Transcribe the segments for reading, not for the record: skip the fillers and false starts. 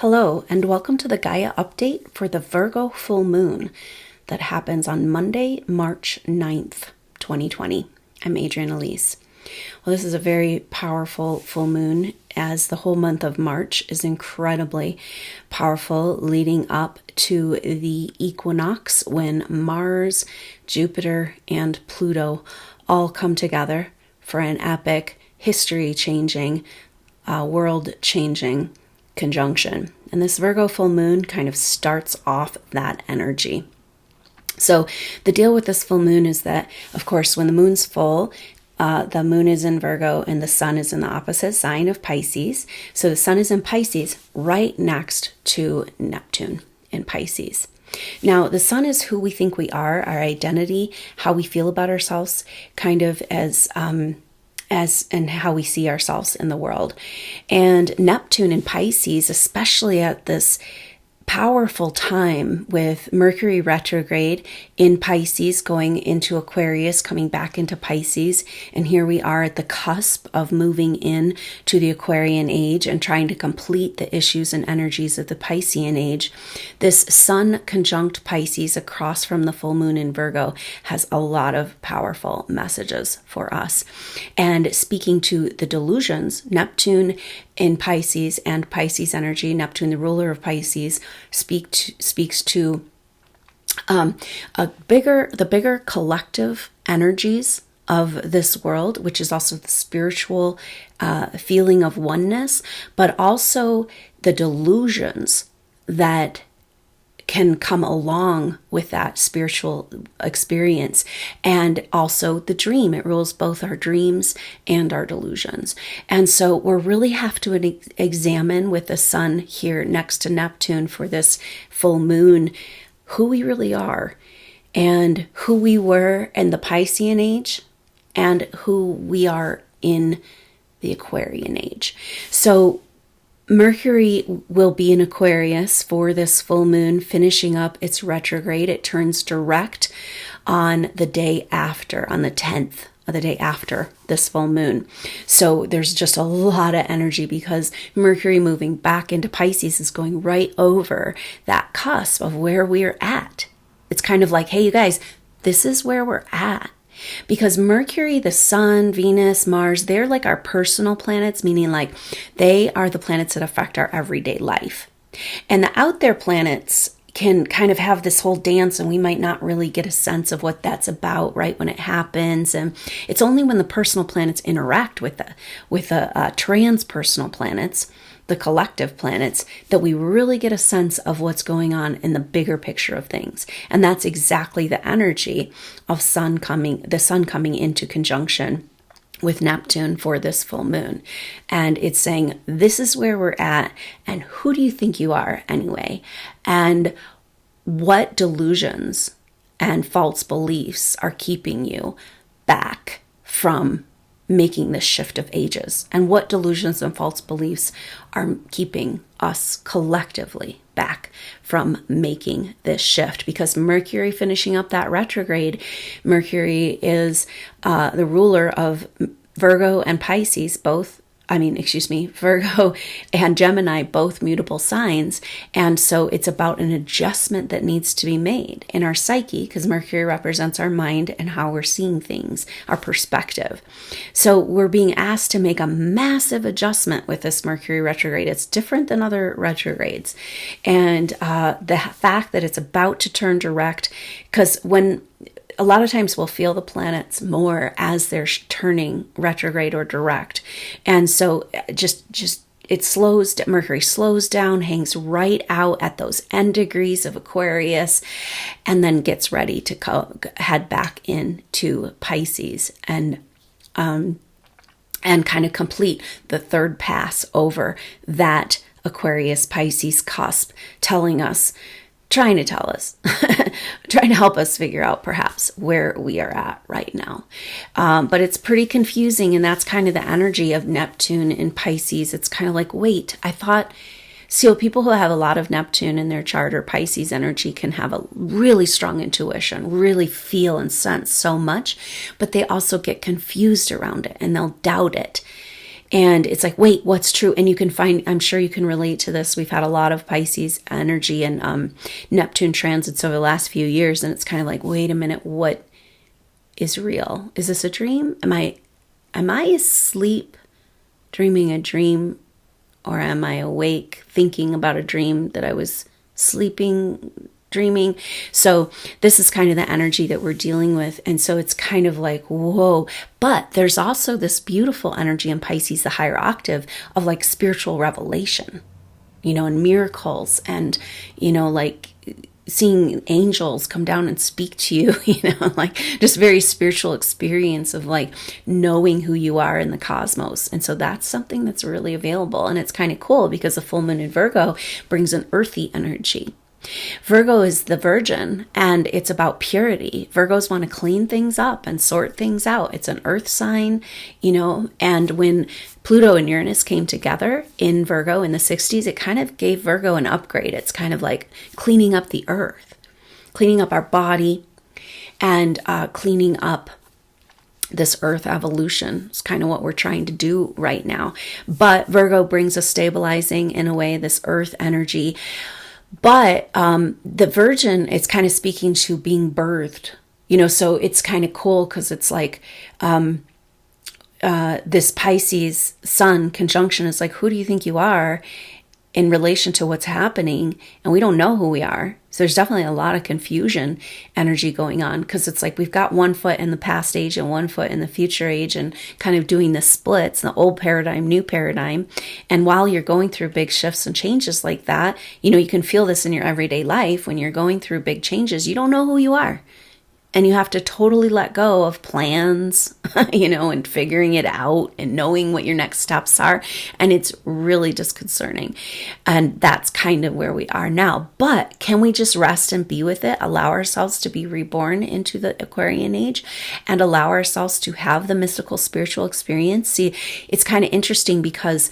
Hello, and welcome to the Gaia update for the Virgo full moon that happens on Monday, March 9th, 2020. I'm Adrienne Elise. Well, this is a very powerful full moon, as the whole month of March is incredibly powerful, leading up to the equinox when Mars, Jupiter, and Pluto all come together for an epic, history-changing, world-changing conjunction. And this Virgo full moon kind of starts off that energy. So the deal with this full moon is that, of course, when the moon's full, the moon is in Virgo and the sun is in the opposite sign of Pisces. So the sun is in Pisces right next to Neptune in Pisces. Now, the sun is who we think we are, our identity, how we feel about ourselves, kind of as and how we see ourselves in the world. And Neptune in Pisces, especially at this powerful time with Mercury retrograde in Pisces, going into Aquarius, coming back into Pisces. And here we are at the cusp of moving in to the Aquarian age and trying to complete the issues and energies of the Piscean age. This sun conjunct Pisces across from the full moon in Virgo has a lot of powerful messages for us. And speaking to the delusions, Neptune in Pisces and Pisces energy, Neptune, the ruler of Pisces, speaks to the bigger collective energies of this world, which is also the spiritual feeling of oneness, but also the delusions that can come along with that spiritual experience, and also the dream. It rules both our dreams and our delusions. And so we really have to examine with the sun here next to Neptune for this full moon, who we really are and who we were in the Piscean age and who we are in the Aquarian age. So Mercury will be in Aquarius for this full moon, finishing up its retrograde. It turns direct on the day after, on the 10th of the day after this full moon. So there's just a lot of energy because Mercury moving back into Pisces is going right over that cusp of where we're at. It's kind of like, hey, you guys, this is where we're at. Because Mercury, the sun, Venus, Mars, they're like our personal planets, meaning like they are the planets that affect our everyday life. And the out there planets can kind of have this whole dance, and we might not really get a sense of what that's about right when it happens. And it's only when the personal planets interact with the transpersonal planets, the collective planets, that we really get a sense of what's going on in the bigger picture of things. And that's exactly the energy of the sun coming into conjunction with Neptune for this full moon. And it's saying, this is where we're at, and who do you think you are anyway? And what delusions and false beliefs are keeping you back from making this shift of ages, and what delusions and false beliefs are keeping us collectively back from making this shift. Because Mercury finishing up that retrograde, Mercury is the ruler of Virgo and Pisces, Virgo and Gemini, both mutable signs. And so it's about an adjustment that needs to be made in our psyche, because Mercury represents our mind and how we're seeing things, our perspective. So we're being asked to make a massive adjustment with this Mercury retrograde. It's different than other retrogrades. And the fact that it's about to turn direct, because a lot of times we'll feel the planets more as they're turning retrograde or direct. And so Mercury slows down, hangs right out at those end degrees of Aquarius, and then gets ready to head back into Pisces and kind of complete the third pass over that Aquarius Pisces cusp, trying to help us figure out perhaps where we are at right now. But it's pretty confusing, and that's kind of the energy of Neptune in Pisces. It's kind of like, wait, I thought, so people who have a lot of Neptune in their chart or Pisces energy can have a really strong intuition, really feel and sense so much, but they also get confused around it and they'll doubt it. And it's like, wait, what's true? And you can find, I'm sure you can relate to this. We've had a lot of Pisces energy and Neptune transits over the last few years. And it's kind of like, wait a minute, what is real? Is this a dream? Am I asleep dreaming a dream? Or am I awake thinking about a dream that I was dreaming? So this is kind of the energy that we're dealing with. And so it's kind of like, whoa. But there's also this beautiful energy in Pisces, the higher octave, of like spiritual revelation, and miracles and, like seeing angels come down and speak to you, like just very spiritual experience of like knowing who you are in the cosmos. And so that's something that's really available. And it's kind of cool because the full moon in Virgo brings an earthy energy. Virgo is the virgin, and it's about purity. Virgos want to clean things up and sort things out. It's an earth sign, and when Pluto and Uranus came together in Virgo in the 60s, it kind of gave Virgo an upgrade. It's kind of like cleaning up the earth, cleaning up our body, and cleaning up this earth evolution. It's kind of what we're trying to do right now. But Virgo brings a stabilizing, in a way, this earth energy. But the virgin, it's kind of speaking to being birthed, so it's kind of cool because it's like this Pisces sun conjunction is like, who do you think you are in relation to what's happening? And we don't know who we are. So there's definitely a lot of confusion energy going on because it's like we've got one foot in the past age and one foot in the future age and kind of doing the splits, the old paradigm, new paradigm. And while you're going through big shifts and changes like that, you can feel this in your everyday life. When you're going through big changes, you don't know who you are. And you have to totally let go of plans, and figuring it out and knowing what your next steps are. And it's really disconcerting. And that's kind of where we are now. But can we just rest and be with it, allow ourselves to be reborn into the Aquarian age and allow ourselves to have the mystical spiritual experience? See, it's kind of interesting because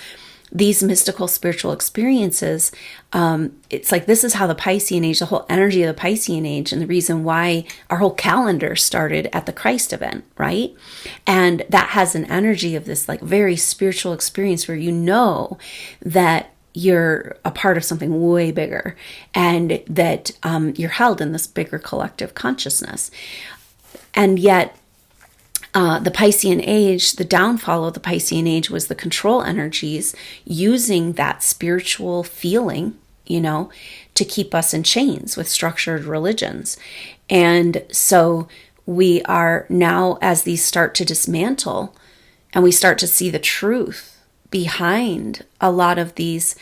these mystical spiritual experiences, it's like this is how the Piscean age, the whole energy of the Piscean age, and the reason why our whole calendar started at the Christ event, right? And that has an energy of this like very spiritual experience where that you're a part of something way bigger and that you're held in this bigger collective consciousness. And yet, the Piscean age, the downfall of the Piscean age was the control energies using that spiritual feeling, to keep us in chains with structured religions. And so we are now, as these start to dismantle and we start to see the truth behind a lot of these,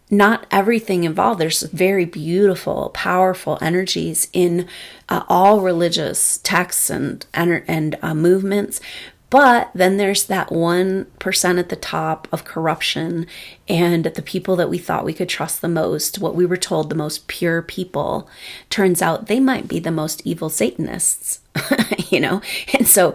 not everything involved. There's very beautiful, powerful energies in all religious texts and movements. But then there's that 1% at the top of corruption and the people that we thought we could trust the most, what we were told the most pure people, turns out they might be the most evil Satanists, And so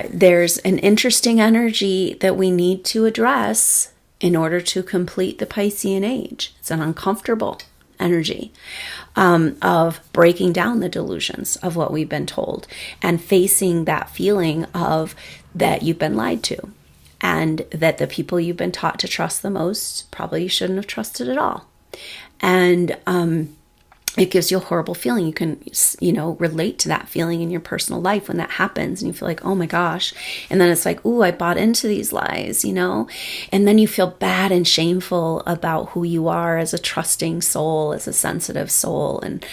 there's an interesting energy that we need to address in order to complete the Piscean age. It's an uncomfortable energy of breaking down the delusions of what we've been told and facing that feeling of that you've been lied to and that the people you've been taught to trust the most probably you shouldn't have trusted at all. And it gives you a horrible feeling. You can, relate to that feeling in your personal life when that happens and you feel like, oh my gosh. And then it's like, ooh, I bought into these lies, and then you feel bad and shameful about who you are as a trusting soul, as a sensitive soul, and,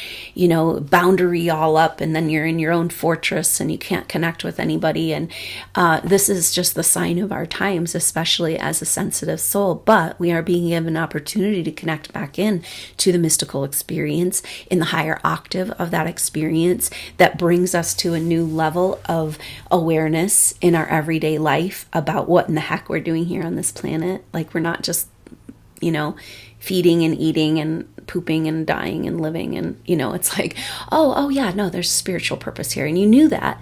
boundary all up. And then you're in your own fortress and you can't connect with anybody. And this is just the sign of our times, especially as a sensitive soul. But we are being given an opportunity to connect back in to the mystical experience in the higher octave of that experience that brings us to a new level of awareness in our everyday life about what in the heck we're doing here on this planet. Like we're not just, feeding and eating and pooping and dying and living. And, it's like, oh yeah, no, there's spiritual purpose here. And you knew that,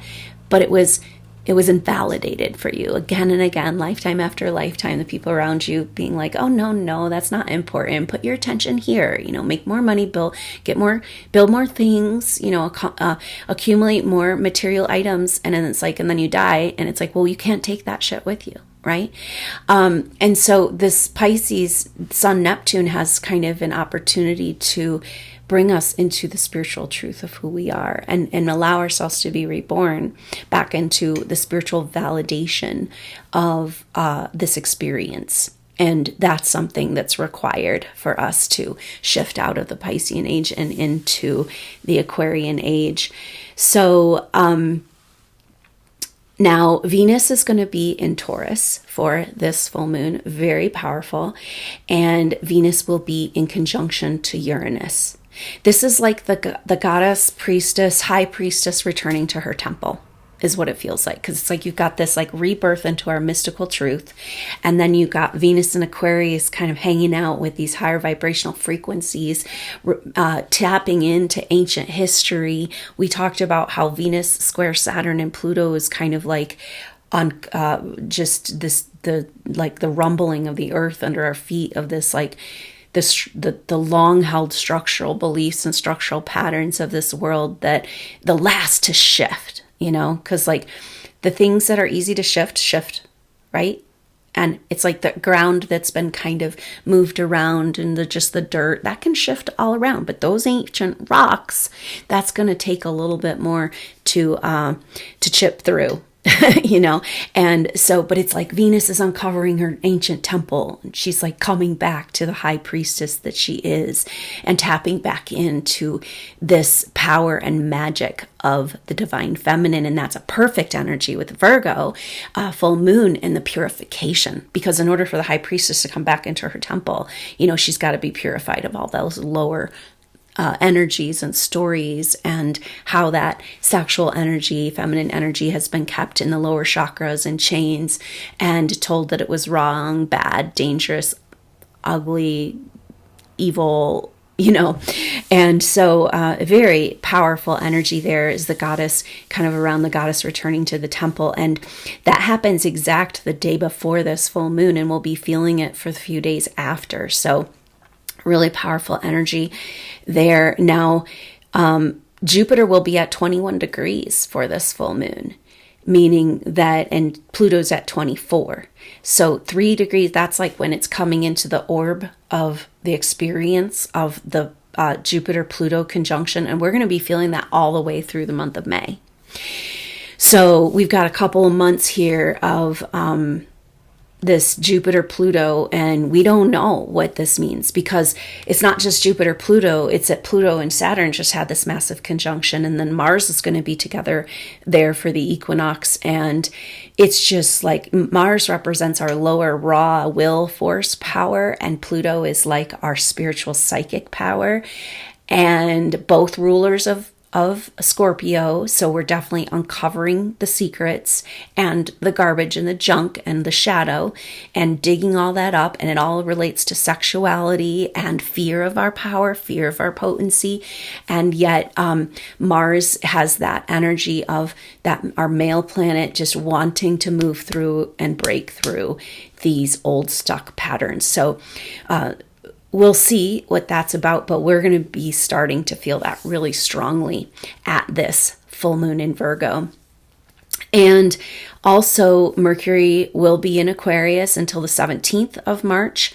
but it was invalidated for you again and again, lifetime after lifetime, the people around you being like, oh, no, that's not important. Put your attention here, make more money, build more things, accumulate more material items. And then it's like, and then you die and it's like, well, you can't take that shit with you. right? And so this Pisces Sun Neptune has kind of an opportunity to bring us into the spiritual truth of who we are, and allow ourselves to be reborn back into the spiritual validation of this experience. And that's something that's required for us to shift out of the Piscean age and into the Aquarian age. So now Venus is going to be in Taurus for this full moon, very powerful. And Venus will be in conjunction to Uranus. This is like the goddess, priestess, high priestess returning to her temple, is what it feels like. Because it's like you've got this like rebirth into our mystical truth. And then you've got Venus and Aquarius kind of hanging out with these higher vibrational frequencies, tapping into ancient history. We talked about how Venus square Saturn and Pluto is kind of like on just this, the rumbling of the earth under our feet, of this like the long held structural beliefs and structural patterns of this world, that the last to shift, because like the things that are easy to shift, right? And it's like the ground that's been kind of moved around, and just the dirt that can shift all around. But those ancient rocks, that's going to take a little bit more to chip through. And so, but it's like Venus is uncovering her ancient temple, and she's like coming back to the high priestess that she is, and tapping back into this power and magic of the divine feminine. And that's a perfect energy with Virgo, full moon, and the purification, because in order for the high priestess to come back into her temple, she's got to be purified of all those lower energies and stories, and how that sexual energy, feminine energy, has been kept in the lower chakras and chains, and told that it was wrong, bad, dangerous, ugly, evil, And so a very powerful energy there is the goddess, kind of around the goddess returning to the temple. And that happens exact the day before this full moon, and we'll be feeling it for the few days after. So really powerful energy there. Now, Jupiter will be at 21 degrees for this full moon, meaning that, and Pluto's at 24. So 3 degrees, that's like when it's coming into the orb of the experience of the Jupiter-Pluto conjunction. And we're going to be feeling that all the way through the month of May. So we've got a couple of months here of this Jupiter-Pluto, and we don't know what this means, because it's not just Jupiter-Pluto, it's that Pluto and Saturn just had this massive conjunction, and then Mars is going to be together there for the equinox. And it's just like Mars represents our lower raw will force power, and Pluto is like our spiritual psychic power, and both rulers of Scorpio. So we're definitely uncovering the secrets and the garbage and the junk and the shadow, and digging all that up. And it all relates to sexuality and fear of our power, fear of our potency. And yet Mars has that energy of that, our male planet, just wanting to move through and break through these old stuck patterns. So we'll see what that's about, but we're going to be starting to feel that really strongly at this full moon in Virgo. And also Mercury will be in Aquarius until the 17th of March.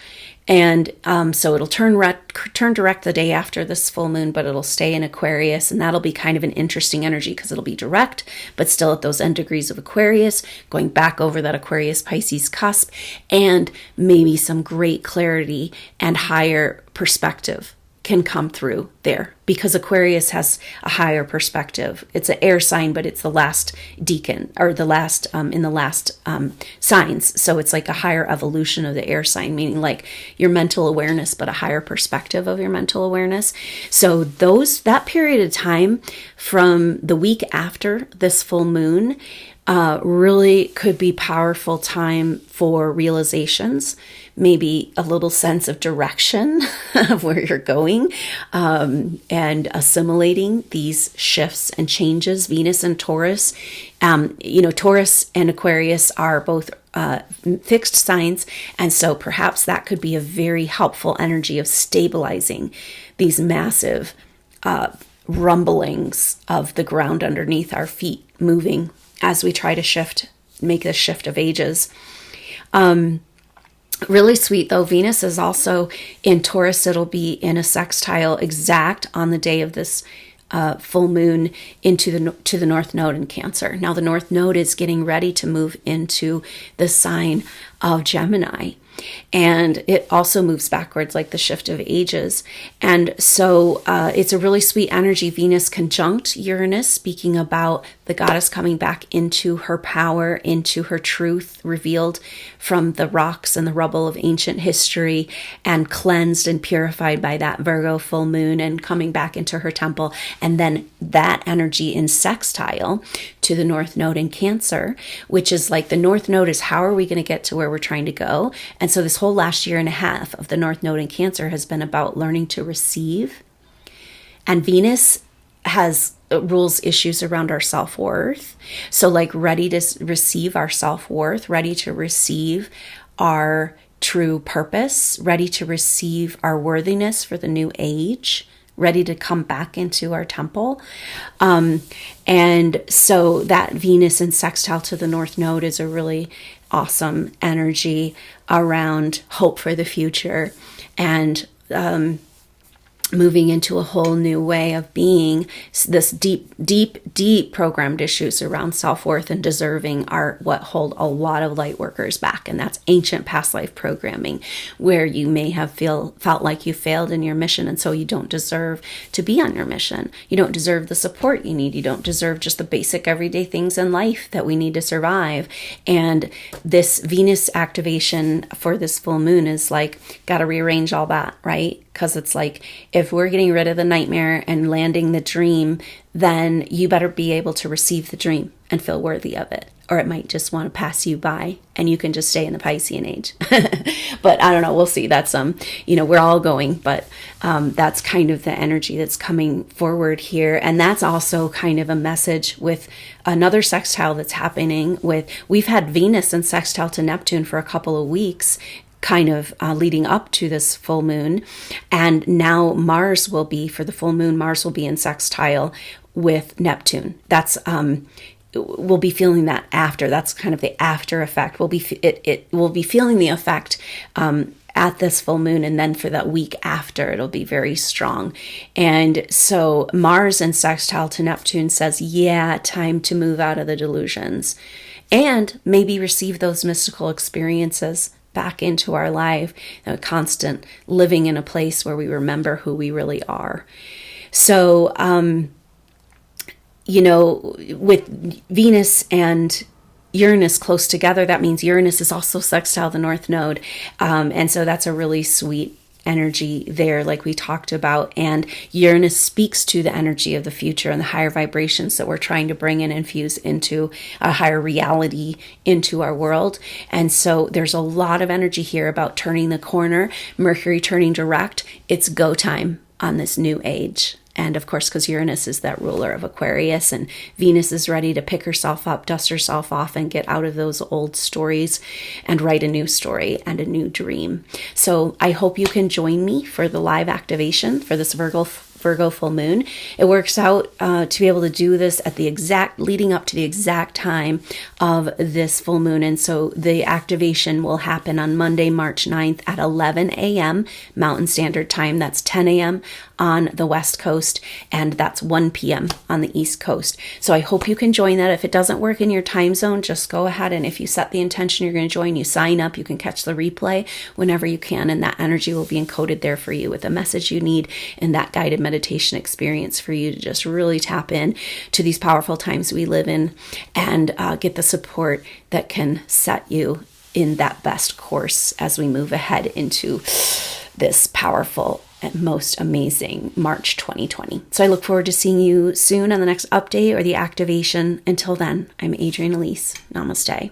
And so it'll turn direct the day after this full moon, but it'll stay in Aquarius. And that'll be kind of an interesting energy, because it'll be direct, but still at those end degrees of Aquarius, going back over that Aquarius-Pisces cusp, and maybe some great clarity and higher perspective can come through there, because Aquarius has a higher perspective. It's an air sign, but it's the last decan, or the last in the last signs. So it's like a higher evolution of the air sign, meaning like your mental awareness, but a higher perspective of your mental awareness. So that period of time from the week after this full moon really could be powerful time for realizations, maybe a little sense of direction of where you're going, and assimilating these shifts and changes. Venus and Taurus, Taurus and Aquarius are both fixed signs. And so perhaps that could be a very helpful energy of stabilizing these massive rumblings of the ground underneath our feet moving as we try to make this shift of ages. Really sweet though. Venus is also in Taurus. It'll be in a sextile exact on the day of this full moon into the North Node in Cancer. Now the North Node is getting ready to move into the sign of Gemini. And it also moves backwards like the shift of ages. And so it's a really sweet energy. Venus conjunct Uranus, speaking about the goddess coming back into her power, into her truth revealed from the rocks and the rubble of ancient history, and cleansed and purified by that Virgo full moon and coming back into her temple. And then that energy in sextile to the North Node in Cancer, which is like the North Node is how are we going to get to where we're trying to go? And so this whole last year and a half of the North Node in Cancer has been about learning to receive. And Venus has rules issues around our self-worth. So like ready to receive our self-worth, ready to receive our true purpose, ready to receive our worthiness for the new age, ready to come back into our temple. And so that Venus in sextile to the North Node is a really awesome energy around hope for the future and moving into a whole new way of being. This deep programmed issues around self-worth and deserving are what hold a lot of light workers back. And that's ancient past life programming, where you may have felt like you failed in your mission, and so you don't deserve to be on your mission. You don't deserve the support you need. You don't deserve just the basic everyday things in life that we need to survive. And this Venus activation for this full moon is like, got to rearrange all that, right? Because it's like, if we're getting rid of the nightmare and landing the dream, then you better be able to receive the dream and feel worthy of it. Or it might just want to pass you by and you can just stay in the Piscean age. But I don't know. We'll see. That's, we're all going, but that's kind of the energy that's coming forward here. And that's also kind of a message with another sextile that's happening we've had Venus and sextile to Neptune for a couple of weeks, kind of leading up to this full moon. And now Mars will be, for the full moon, Mars will be in sextile with Neptune. That's, we'll be feeling that after. That's kind of the after effect. We'll be feeling the effect at this full moon, and then for that week after, it'll be very strong. And so Mars in sextile to Neptune says, yeah, time to move out of the delusions and maybe receive those mystical experiences back into our life, a constant living in a place where we remember who we really are. So, with Venus and Uranus close together, that means Uranus is also sextile the North Node. And so that's a really sweet energy there, like we talked about. And Uranus speaks to the energy of the future and the higher vibrations that we're trying to bring and infuse into a higher reality into our world. And so there's a lot of energy here about turning the corner, Mercury turning direct. It's go time on this new age. And of course, because Uranus is that ruler of Aquarius, and Venus is ready to pick herself up, dust herself off, and get out of those old stories and write a new story and a new dream. So I hope you can join me for the live activation for this Virgo full moon. It works out to be able to do this at the leading up to the exact time of this full moon. And so the activation will happen on Monday, March 9th at 11 a.m. Mountain Standard Time. That's 10 a.m. on the West Coast, and that's 1 p.m. on the East Coast. So I hope you can join that. If it doesn't work in your time zone, just go ahead, and if you set the intention you're going to join, you sign up, you can catch the replay whenever you can, and that energy will be encoded there for you with the message you need and that guided meditation experience for you to just really tap in to these powerful times we live in and get the support that can set you in that best course as we move ahead into this powerful and most amazing March 2020. So I look forward to seeing you soon on the next update or the activation. Until then, I'm Adrienne Elise. Namaste.